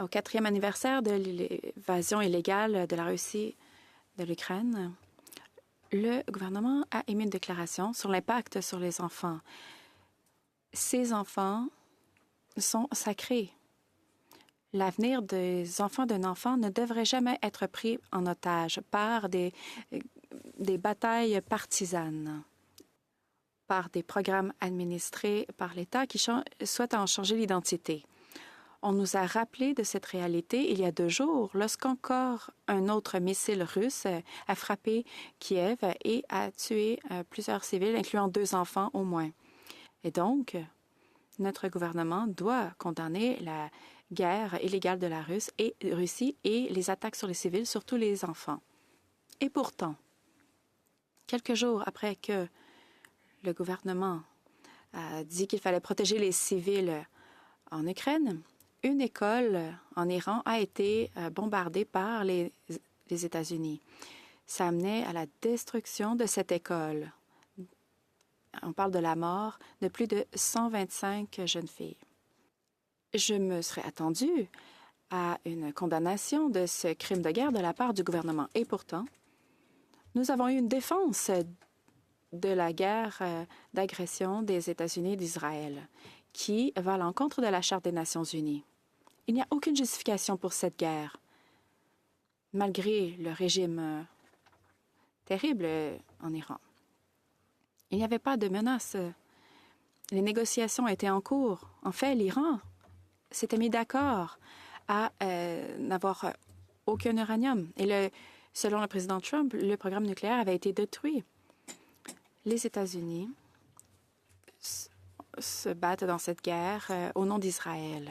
Au 4e anniversaire de l'invasion illégale de la Russie de l'Ukraine, le gouvernement a émis une déclaration sur l'impact sur les enfants. Ces enfants sont sacrés. L'avenir des enfants d'un enfant ne devrait jamais être pris en otage par des batailles partisanes, par des programmes administrés par l'État qui souhaitent en changer l'identité. On nous a rappelé de cette réalité il y a 2 jours, lorsqu'encore un autre missile russe a frappé Kiev et a tué plusieurs civils, incluant 2 enfants au moins. Et donc, notre gouvernement doit condamner la guerre illégale de la Russie et les attaques sur les civils, surtout les enfants. Et pourtant, quelques jours après que le gouvernement a dit qu'il fallait protéger les civils en Ukraine, une école en Iran a été bombardée par les États-Unis. Ça amenait à la destruction de cette école. On parle de la mort de plus de 125 jeunes filles. Je me serais attendue à une condamnation de ce crime de guerre de la part du gouvernement. Et pourtant, nous avons eu une défense de la guerre d'agression des États-Unis et d'Israël qui va à l'encontre de la Charte des Nations unies. Il n'y a aucune justification pour cette guerre, malgré le régime terrible en Iran. Il n'y avait pas de menace. Les négociations étaient en cours. En fait, l'Iran s'était mis d'accord à n'avoir aucun uranium. Et selon le président Trump, le programme nucléaire avait été détruit. Les États-Unis se battent dans cette guerre au nom d'Israël.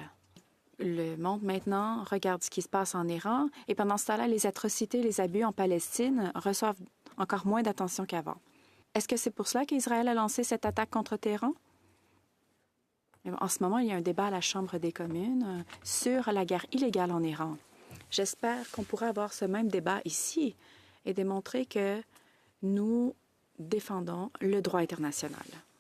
Le monde maintenant regarde ce qui se passe en Iran et pendant ce temps-là, les atrocités, les abus en Palestine reçoivent encore moins d'attention qu'avant. Est-ce que c'est pour cela qu'Israël a lancé cette attaque contre Téhéran? En ce moment, il y a un débat à la Chambre des communes sur la guerre illégale en Iran. J'espère qu'on pourra avoir ce même débat ici et démontrer que nous défendons le droit international.